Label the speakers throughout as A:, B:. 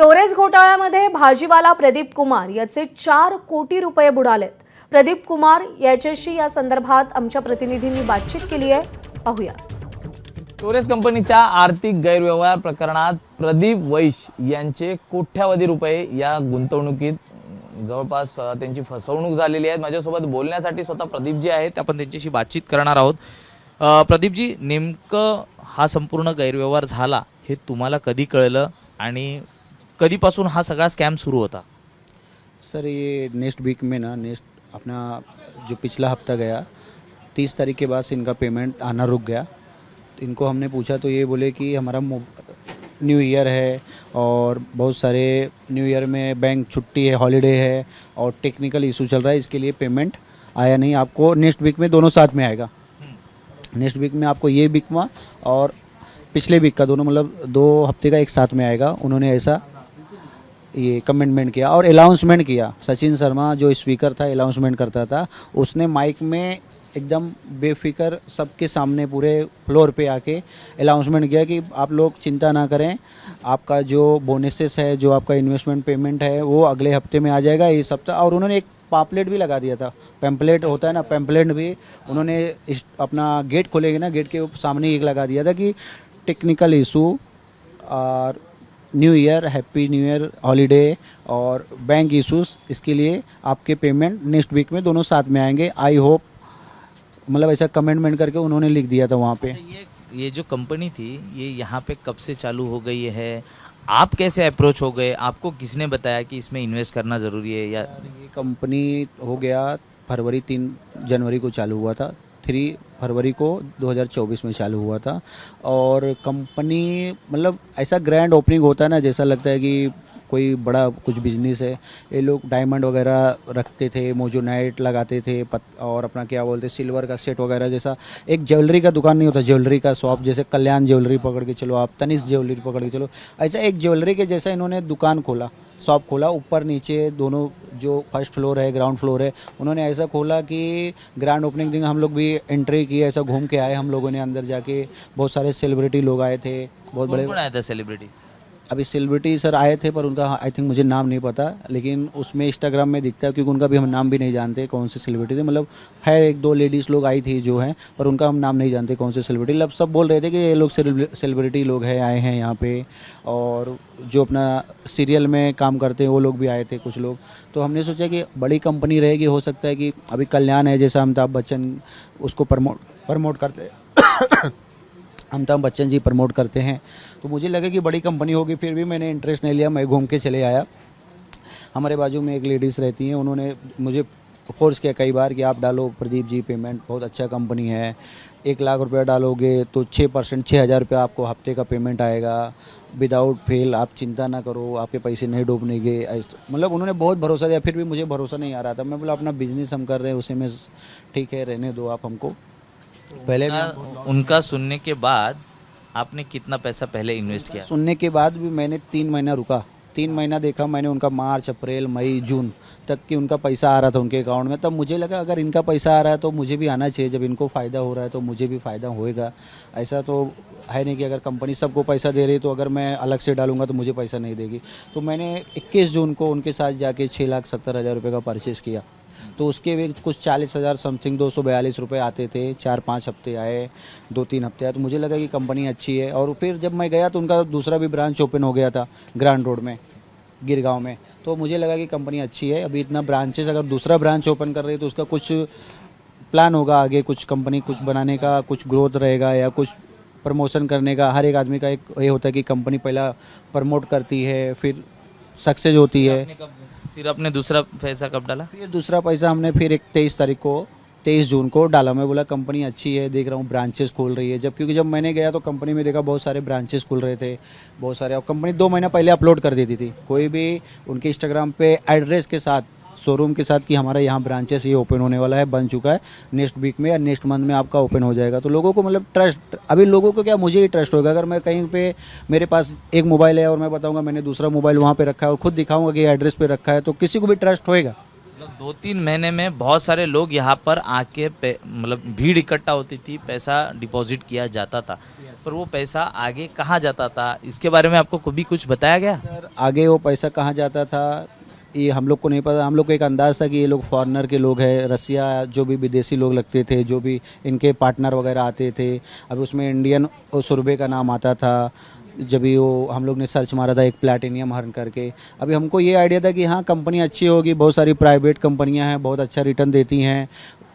A: Storage घोटाळ्यामध्ये भाजीवाला Pradeep Kumar याचे 4 कोटी रुपये बुडालेत। प्रदीप कुमार याच्याशी या संदर्भात आमच्या प्रतिनिधींनी बातचीत केली आहे, पाहूया।
B: स्टोरेज कंपनीच्या आर्थिक गैरव्यवहार प्रकरणात प्रदीप वैश्य यांचे कोट्यावधी रुपये या गुंतवणुकीत जवळपास त्यांची फसवणूक झालेली आहे। माझ्यासोबत बोलण्यासाठी स्वतः प्रदीपजी आहेत, आपण त्यांच्याशी बातचीत करणार आहोत। प्रदीपजी, नेमकं हा संपूर्ण गैरव्यवहार झाला हे तुम्हाला कधी कळलं आणि कधीपासून हा सगळा स्कैम शुरू होता?
C: सर ये नेक्स्ट वीक में ना अपना जो पिछला हफ्ता गया 30 तारीख के बाद से इनका पेमेंट आना रुक गया। इनको हमने पूछा तो ये बोले कि हमारा न्यू ईयर है और बहुत सारे न्यू ईयर में बैंक छुट्टी है, हॉलीडे है और टेक्निकल इशू चल रहा है, इसके लिए पेमेंट आया नहीं। आपको नेक्स्ट वीक में दोनों साथ में आएगा। नेक्स्ट वीक में आपको ये वीक में और पिछले वीक का दोनों मतलब 2 हफ्ते का एक साथ में आएगा। उन्होंने ऐसा ये कमेंटमेंट किया और अनाउंसमेंट किया। सचिन शर्मा जो स्पीकर था, अनाउंसमेंट करता था, उसने माइक में एकदम बेफिक्र सबके सामने पूरे फ्लोर पे आके अनाउंसमेंट किया कि आप लोग चिंता ना करें, आपका जो बोनसेस है, जो आपका इन्वेस्टमेंट पेमेंट है वो अगले हफ्ते में आ जाएगा, इस हफ्ता। और उन्होंने एक पैम्पलेट भी लगा दिया था, पैम्पलेट होता है ना, पैम्पलेट भी उन्होंने अपना गेट खोलेंगे ना, गेट के सामने एक लगा दिया था कि टेक्निकल इशू और new year, happy new year holiday और बैंक इशूज़, इसके लिए आपके पेमेंट नेक्स्ट वीक में दोनों साथ में आएंगे। आई होप, मतलब ऐसा कमेंटमेंट करके उन्होंने लिख दिया था वहाँ पे।
B: अच्छा, ये जो कंपनी थी ये यहाँ पे कब से चालू हो गई है? आप कैसे अप्रोच हो गए? आपको किसने बताया कि इसमें इन्वेस्ट करना ज़रूरी है? या
C: ये कंपनी हो गया 3 जनवरी को चालू हुआ था, 3 फरवरी को 2024 में चालू हुआ था। और कंपनी मतलब ऐसा ग्रैंड ओपनिंग होता है ना, जैसा लगता है कि कोई बड़ा कुछ बिजनेस है। ये लोग डायमंड वगैरह रखते थे, मोजोनाइट लगाते थे और अपना क्या बोलते सिल्वर का सेट वगैरह, जैसा एक ज्वेलरी का दुकान नहीं होता, ज्वेलरी का शॉप, जैसे कल्याण ज्वेलरी पकड़ के चलो, आप तनिष्क ज्वेलरी पकड़ के चलो, ऐसा एक ज्वेलरी के जैसा इन्होंने दुकान खोला, शॉप खोला। ऊपर नीचे दोनों जो फर्स्ट फ्लोर है, ग्राउंड फ्लोर है, उन्होंने ऐसा खोला कि ग्रैंड ओपनिंग दिन हम लोग भी एंट्री किए, ऐसा घूम के आए हम लोगों ने अंदर जाके। बहुत सारे सेलिब्रिटी लोग आए थे, बहुत बड़े।
B: कौन आया था सेलिब्रिटी?
C: अभी सेलिब्रिटी सर आए थे पर उनका आई थिंक मुझे नाम नहीं पता, लेकिन उसमें इंस्टाग्राम में दिखता है, क्योंकि उनका भी हम नाम भी नहीं जानते कौन से सेलिब्रिटी थे। मतलब है 1-2 लेडीज़ लोग आई थी जो हैं, पर उनका हम नाम नहीं जानते कौन से सेलिब्रिटी। मतलब सब बोल रहे थे कि ये लोग सेलिब्रिटी लोग हैं, आए हैं यहाँ पे, और जो अपना सीरियल में काम करते हैं वो लोग भी आए थे कुछ लोग। तो हमने सोचा कि बड़ी कंपनी रहेगी, हो सकता है कि अभी कल्याण है जैसा अमिताभ बच्चन उसको प्रमोट करते हैं अमिताभ बच्चन जी प्रमोट करते हैं, तो मुझे लगा कि बड़ी कंपनी होगी। फिर भी मैंने इंटरेस्ट नहीं लिया, मैं घूम के चले आया। हमारे बाजू में एक लेडीज़ रहती हैं, उन्होंने मुझे फोर्स किया कई बार कि आप डालो प्रदीप जी, पेमेंट बहुत अच्छा कंपनी है, 1 लाख रुपया डालोगे तो 6% 6,000 रुपया आपको हफ्ते का पेमेंट आएगा, विदाउट फेल, आप चिंता ना करो, आपके पैसे नहीं डूबनेंगे। ऐसा मतलब उन्होंने बहुत भरोसा दिया। फिर भी मुझे भरोसा नहीं आ रहा था। मैं बोला अपना बिजनेस हम कर रहे हैं, उसी में ठीक है, रहने दो आप हमको। पहले
B: उनका सुनने के बाद आपने कितना पैसा पहले इन्वेस्ट किया?
C: सुनने के बाद भी मैंने 3 महीना रुका, 3 महीना देखा मैंने उनका, मार्च, अप्रैल, मई, जून तक कि उनका पैसा आ रहा था उनके अकाउंट में। तब मुझे लगा अगर इनका पैसा आ रहा है तो मुझे भी आना चाहिए, जब इनको फ़ायदा हो रहा है तो मुझे भी फ़ायदा होएगा। ऐसा तो है नहीं कि अगर कंपनी सबको पैसा दे रही तो अगर मैं अलग से डालूंगा तो मुझे पैसा नहीं देगी। तो मैंने 21 जून को उनके साथ जाके 6,70,000 रुपये का परचेज़ किया। तो उसके भी कुछ 40,000 समथिंग 242 रुपये आते थे। 4-5 हफ्ते आए, 2-3 हफ्ते आए, तो मुझे लगा कि कंपनी अच्छी है। और फिर जब मैं गया तो उनका दूसरा भी ब्रांच ओपन हो गया था ग्रांड रोड में, गिरगांव में। तो मुझे लगा कि कंपनी अच्छी है। अभी इतना ब्रांचेस, अगर दूसरा ब्रांच ओपन कर रही है तो उसका कुछ प्लान होगा आगे, कुछ कंपनी कुछ बनाने का, कुछ ग्रोथ रहेगा या कुछ प्रमोशन करने का। हर एक आदमी का एक ये होता है कि कंपनी पहला प्रमोट करती है, फिर सक्सेस होती है।
B: फिर आपने दूसरा पैसा कब डाला?
C: फिर दूसरा पैसा हमने फिर 23 जून को डाला। मैं बोला कंपनी अच्छी है, देख रहा हूँ ब्रांचेस खोल रही है। क्योंकि जब मैंने गया तो कंपनी में देखा बहुत सारे ब्रांचेस खुल रहे थे, बहुत सारे। और कंपनी 2 महीना पहले अपलोड कर देती थी कोई भी उनके इंस्टाग्राम पे एड्रेस के साथ, शोरूम के साथ, कि हमारा यहाँ ब्रांचेस ये ओपन होने वाला है, बन चुका है, नेक्स्ट वीक में या नेक्स्ट मंथ में आपका ओपन हो जाएगा। तो लोगों को मतलब ट्रस्ट, अभी लोगों को क्या, मुझे ही ट्रस्ट होगा। अगर मैं कहीं पे, मेरे पास एक मोबाइल है और मैं बताऊंगा मैंने दूसरा मोबाइल वहाँ पे रखा है और खुद दिखाऊंगा कि एड्रेस पे रखा है, तो किसी को भी ट्रस्ट होएगा।
B: मतलब 2-3 महीने में बहुत सारे लोग यहाँ पर आके मतलब भीड़ इकट्ठा होती थी, पैसा डिपॉजिट किया जाता था, पर वो पैसा आगे कहाँ जाता था, इसके बारे में आपको कभी कुछ बताया गया?
C: सर आगे वो पैसा कहाँ जाता था ये हम लोग को नहीं पता। हम लोग को एक अंदाज़ था कि ये लोग फॉरेनर के लोग हैं, रसिया जो भी विदेशी लोग लगते थे, जो भी इनके पार्टनर वगैरह आते थे। अब उसमें इंडियन सुरभि का नाम आता था। जब भी वो हम लोग ने सर्च मारा था एक प्लैटिनियम हर्न करके। अभी हमको ये आइडिया था कि हाँ कंपनी अच्छी होगी, बहुत सारी प्राइवेट कंपनियां हैं, बहुत अच्छा रिटर्न देती हैं,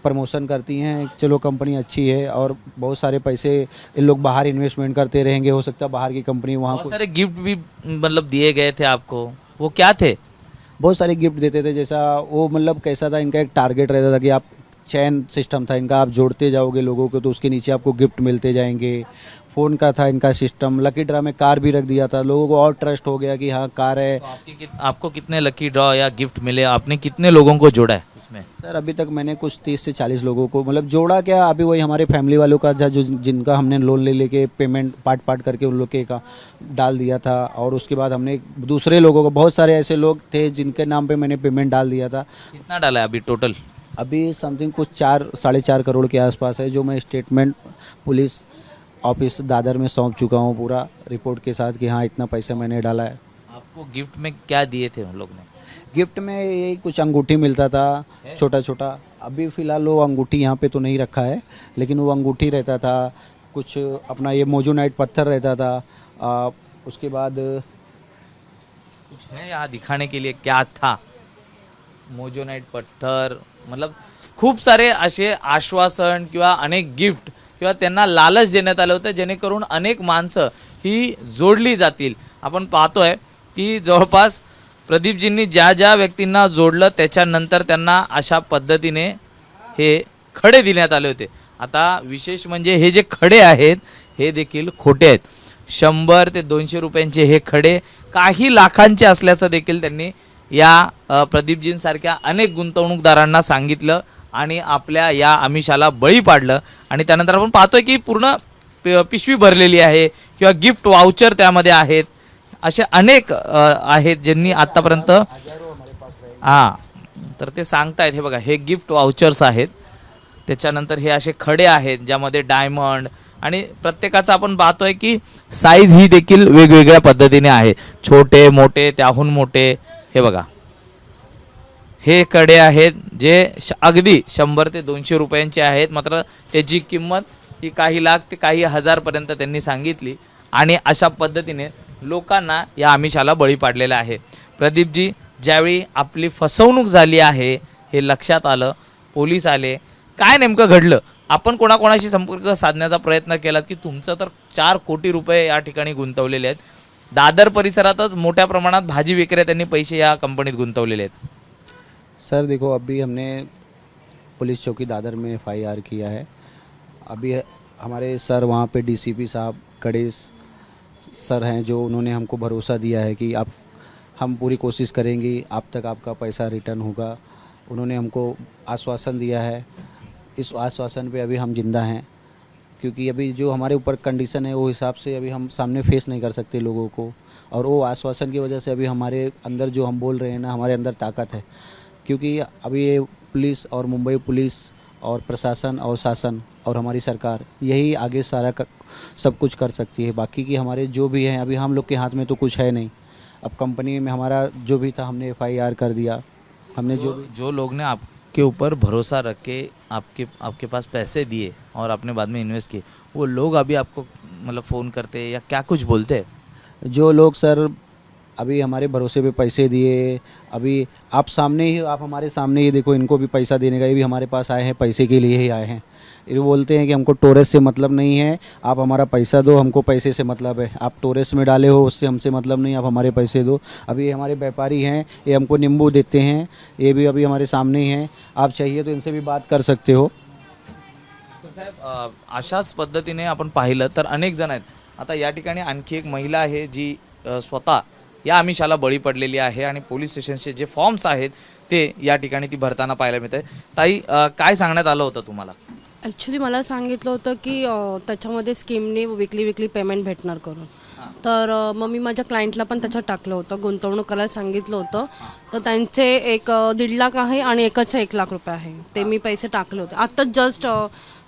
C: प्रमोशन करती हैं, चलो कंपनी अच्छी है और बहुत सारे पैसे इन लोग बाहर इन्वेस्टमेंट करते रहेंगे, हो सकता है बाहर की कंपनी वहाँ
B: बहुत सारे गिफ्ट भी मतलब दिए गए थे आपको, वो क्या थे?
C: बहुत सारे गिफ्ट देते थे। जैसा वो मतलब कैसा था, इनका एक टारगेट रहता था कि आप चैन सिस्टम था इनका, आप जोड़ते जाओगे लोगों को तो उसके नीचे आपको गिफ्ट मिलते जाएंगे। फ़ोन का था इनका सिस्टम, लकी ड्रा में कार भी रख दिया था, लोगों को और ट्रस्ट हो गया कि हाँ कार है।
B: तो आपको कितने लकी ड्रॉ या गिफ्ट मिले, आपने कितने लोगों को जोड़ा है इसमें?
C: सर अभी तक मैंने कुछ 30 से 40 लोगों को मतलब जोड़ा क्या, अभी वही हमारे फैमिली वालों का जो जिनका हमने लोन ले लेके पेमेंट पार्ट पार्ट करके उन लोग के का डाल दिया था। और उसके बाद हमने दूसरे लोगों को, बहुत सारे ऐसे लोग थे जिनके नाम पे मैंने पेमेंट डाल दिया था।
B: कितना डाला है अभी टोटल?
C: अभी समथिंग कुछ 4-4.5 करोड़ के आसपास है, जो मैं स्टेटमेंट पुलिस ऑफिस दादर में सौंप चुका हूँ पूरा रिपोर्ट के साथ कि हाँ इतना पैसा मैंने डाला है।
B: आपको गिफ्ट में क्या दिए थे उन लोग ने?
C: गिफ्ट में यही कुछ अंगूठी मिलता था छोटा छोटा। अभी फ़िलहाल वो अंगूठी यहाँ पे तो नहीं रखा है, लेकिन वो अंगूठी रहता था, कुछ अपना ये मोजोनाइट पत्थर रहता था। उसके बाद
B: कुछ है यहाँ दिखाने के लिए क्या था? मोजोनाइट पत्थर, मतलब खूप सारे असे आश्वासन किंवा अनेक गिफ्ट किंवा त्यांना लालच देण्यात आलं होतं, जेणेकरून अनेक माणसं ही जोडली जातील. आपण पाहतोय की जवळपास प्रदीपजींनी ज्या ज्या व्यक्तींना जोडलं त्याच्यानंतर त्यांना अशा पद्धतीने हे खडे देण्यात आले होते. आता विशेष म्हणजे हे जे खडे आहेत हे देखील खोटे आहेत. 100 ते 200 रुपयांचे हे खडे काही लाखांचे असल्याचं देखील त्यांनी या प्रदीपजींसारख्या अनेक गुंतवणूकदारांना सांगितलं आणि आपल्या या आमिषाला बळी पाडलं. आणि त्यानंतर आपण पाहतोय की पूर्ण पिशवी भरलेली आहे किंवा गिफ्ट वाउचर त्यामध्ये आहेत. असे अनेक आहेत ज्यांनी आतापर्यंत तर ते सांगतायत. हे बघा, हे गिफ्ट वाउचर्स आहेत. त्याच्यानंतर हे असे खडे आहेत ज्यामध्ये डायमंड, आणि प्रत्येकाचा आपण पाहतोय की साईज ही देखील वेगवेगळ्या पद्धतीने आहे, छोटे मोठे त्याहून मोठे. हे बघा, हे कडे आहेत जे अगदी 100 ते 200 रुपयांचे आहेत, मात्र त्याची किंमत ही काही लाख ते काही हजारपर्यंत त्यांनी सांगितली. आणि अशा पद्धतीने लोकांना या आमिषाला बळी पाडलेला आहे. प्रदीपजी ज्यावेळी आपली फसवणूक झाली आहे हे लक्षात आलं, पोलीस आले, काय नेमकं घडलं? आपण कोणाकोणाशी संपर्क साधण्याचा प्रयत्न केलात की तुमचं तर 4 कोटी रुपये या ठिकाणी गुंतवलेले आहेत. दादर परिसरातच मोठ्या प्रमाणात भाजी विक्रेत्यांनी पैसे या कंपनीत गुंतवलेले आहेत.
C: सर देखो, अभी हमने पुलिस चौकी दादर में FIR किया है। अभी हमारे सर वहाँ पे DCP साहब कड़े सर हैं, जो उन्होंने हमको भरोसा दिया है कि हम पूरी कोशिश करेंगे, आप तक आपका पैसा रिटर्न होगा। उन्होंने हमको आश्वासन दिया है। इस आश्वासन पे अभी हम जिंदा हैं, क्योंकि अभी जो हमारे ऊपर कंडीशन है वो हिसाब से अभी हम सामने फेस नहीं कर सकते लोगों को। और वो आश्वासन की वजह से अभी हमारे अंदर जो हम बोल रहे हैं ना, हमारे अंदर ताकत है। क्योंकि अभी ये पुलिस और मुंबई पुलिस और प्रशासन और शासन और हमारी सरकार यही आगे सारा सब कुछ कर सकती है। बाकी की हमारे जो भी हैं, अभी हम लोग के हाथ में तो कुछ है नहीं। अब कंपनी में हमारा जो भी था हमने FIR कर दिया। हमने जो
B: लोग ने आपके ऊपर भरोसा रख के आपके पास पैसे दिए और आपने बाद में इन्वेस्ट किए, वो लोग अभी आपको मतलब फ़ोन करते हैं या क्या कुछ बोलते हैं?
C: जो लोग सर अभी हमारे भरोसे पे पैसे दिए, अभी आप हमारे सामने ही देखो, इनको भी पैसा देने का, ये भी हमारे पास आए हैं, पैसे के लिए ही आए हैं। ये बोलते हैं कि हमको टोरेस से मतलब नहीं है, आप हमारा पैसा दो, हमको पैसे से मतलब है। आप टोरेस में डाले हो उससे हमसे मतलब नहीं, आप हमारे पैसे दो। अभी ये हमारे व्यापारी हैं, ये हमको नींबू देते हैं, ये भी अभी हमारे सामने ही हैं। आप चाहिए तो इनसे भी बात कर सकते हो।
B: तर साहेब, अशाच पद्धतीने आपण पाहिलं तर अनेक जण आहेत. आता या ठिकाणी आणखी एक महिला आहे जी स्वतः या आमिषाला बळी पडलेली आहे आणि पोलीस स्टेशनचे जे फॉर्म्स आहेत ते या ठिकाणी ती भरताना पाहायला मिळते. ताई, काय सांगण्यात आलं होतं तुम्हाला?
D: ॲक्च्युली मला सांगितलं होतं की त्याच्यामध्ये स्कीमने विकली पेमेंट भेटणार करून. तर मग मी माझ्या क्लायंटला पण त्याच्यात टाकलं होतं, गुंतवणूक करायला सांगितलं होतं. तर त्यांचे एक 1.5 लाख आहे आणि एकाचे 1 लाख रुपये आहे. ते मी पैसे टाकले होते. आत्ताच जस्ट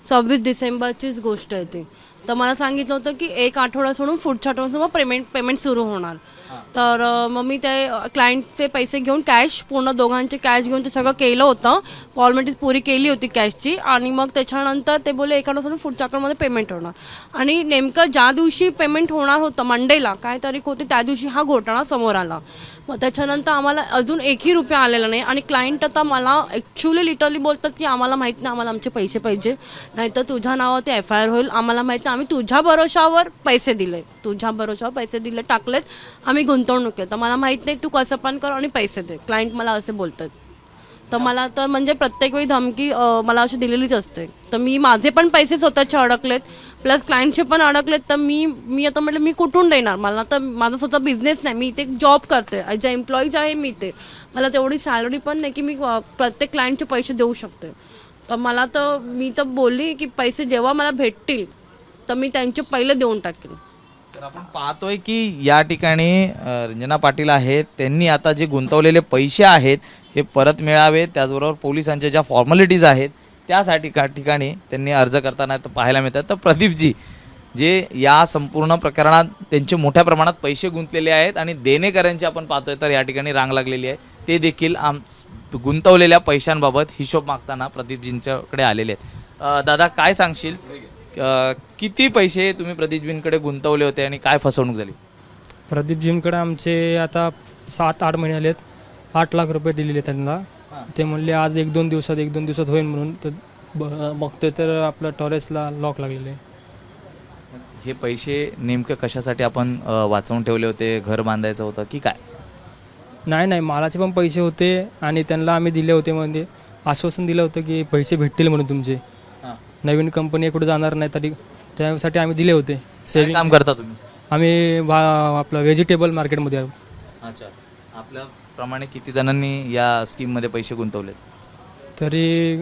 D: 26 डिसेंबरचीच गोष्ट आहे ती. तर मला सांगितलं होतं की 1 आठवडा सोडून पुढच्या आठवड्यात पेमेंट सुरू होणार. तर मग मी ते क्लायंटचे पैसे घेऊन कॅश पूर्ण दोघांचे कॅश घेऊन ते सगळं केलं होतं, फॉर्मॅलिटीज पुरी केली होती कॅशची. आणि मग त्याच्यानंतर ते बोलले 1 आठवडा सोडून पुढच्या आठवड्यामध्ये पेमेंट होणार. आणि नेमकं ज्या दिवशी पेमेंट होणार होतं, मंडेला काय तारीख होती, त्या दिवशी हा घोटाळा समोर आला. मग त्याच्यानंतर आम्हाला अजून 1ही रुपया आलेला नाही. आणि क्लायंट आता मला ॲक्च्युली लिटरली बोलतात की आम्हाला माहीत नाही, आम्हाला आमचे पैसे पाहिजे, नाहीतर तुझ्या नावावरती FIR होईल. आम्हाला माहीत नाही, आम्ही तुझ्या भरोशावर पैसे दिले, टाकलेत, आम्ही गुंतवणूक केली. तर मला माहीत नाही, तू कसं पण कर आणि पैसे दे. क्लायंट मला असे बोलतात. तर मला तर म्हणजे प्रत्येक वेळी धमकी मला अशी दिलेलीच असते. तर मी माझे पण पैसे स्वतःचे अडकलेत, प्लस क्लायंटचे पण अडकलेत. तर मी आता म्हटलं मी कुठून देणार, मला तर माझा स्वतः बिझनेस नाही, मी इथे जॉब करते, ॲज अ एम्प्लॉईज आहे मी इथे. मला तेवढी सॅलरी पण नाही की मी प्रत्येक क्लायंटचे पैसे देऊ शकते. तर मी तर बोलली की पैसे जेव्हा मला भेटतील तर मी त्यांचे पहिले देऊन टाकेन.
B: तर आपण पाहतोय की या ठिकाणी रंजना पाटील आहेत, त्यांनी आता जे गुंतवलेले पैसे आहेत हे परत मिळावे, त्याचबरोबर पोलिसांच्या ज्या फॉर्मॅलिटीज आहेत त्यासाठी ठिकाणी त्यांनी अर्ज करताना पाहायला मिळतात. तर प्रदीपजी जे या संपूर्ण प्रकरणात त्यांचे मोठ्या प्रमाणात पैसे गुंतलेले आहेत आणि देणेकऱ्यांची आपण पाहतोय तर या ठिकाणी रांग लागलेली आहे. ते देखील गुंतवलेल्या पैशांबाबत हिशोब मागताना प्रदीपजींच्याकडे आलेले आहेत. दादा काय सांगशील, किती पैसे तुम्ही प्रदीपजींकडे गुंतवले होते आणि काय फसवणूक झाली?
E: प्रदीपजींकडे आमचे आता 7-8 महिने आलेत. 8 लाख रुपये दिलेले त्यांना. ते म्हणले आज 1-2 दिवसात होईल म्हणून. तर बघतोय तर आपलं टॉरेसला लॉक लागलेले.
B: हे पैसे नेमकं कशासाठी आपण वाचवून ठेवले होते? घर बांधायचं होतं की काय?
E: नाही, मालाचे पण पैसे होते आणि त्यांना आम्ही दिले होते, म्हणजे आश्वासन दिलं होतं की पैसे भेटतील म्हणून तुमचे, नवीन कंपनी कुठे जाणार नाही, तरी त्यासाठी आम्ही दिले होते.
B: सेविंग काम करता तुम्ही?
E: आम्ही आपलं व्हेजिटेबल मार्केटमध्ये आहोत.
B: अच्छा, आपल्याप्रमाणे किती जणांनी या स्कीममध्ये पैसे गुंतवले?
E: तरी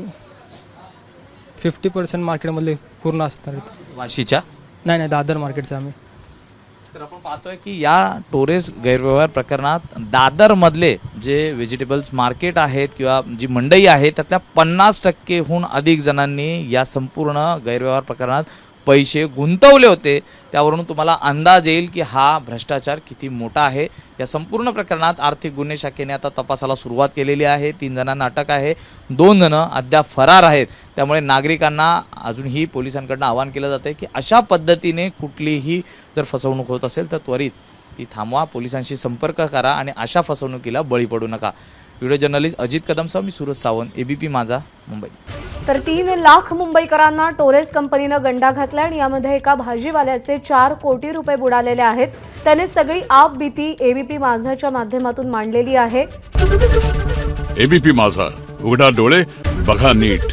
E: 50% मार्केटमधले पूर्ण असणार.
B: वाशीच्या?
E: नाही, दादर मार्केटचं आम्ही.
B: तर आपण पाहतोय की या टोरेस गैरव्यवहार प्रकरणात दादरमधले जे व्हेजिटेबल्स मार्केट आहेत किंवा जी मंडई आहे त्यातल्या 50%हून अधिक जणांनी या संपूर्ण गैरव्यवहार प्रकरणात पैसे गुंतवले होते. त्यावरून तुम्हाला अंदाज येईल की हा भ्रष्टाचार किती मोठा आहे. या संपूर्ण प्रकरणात आर्थिक गुन्हे शाखेने आता तपासाला सुरुवात केलेली आहे. 3 जणांना अटक आहे, 2 जण अद्याप फरार आहेत. त्यामुळे नागरिकांना अजूनही पोलिसांकडून आवाहन केलं जातं की अशा पद्धतीने कुठलीही जर फसवणूक होत असेल तर त्वरित ती थांबवा, पोलिसांशी संपर्क करा आणि अशा फसवणुकीला बळी पडू नका. व्हिडिओ जर्नलिस्ट अजित कदमसह मी सूरज सावंत, ABP माझा, मुंबई.
A: तर 3 लाख मुंबईकरांना टोरेस कंपनीनं गंडा घातला आणि यामध्ये एका भाजीवाल्याचे 4 कोटी रुपये बुडालेले आहेत. त्याने सगळी आपबीती ABP माझाच्या माध्यमातून मांडलेली आहे.
F: ABP माझा, उघडा डोळे बघा नीट.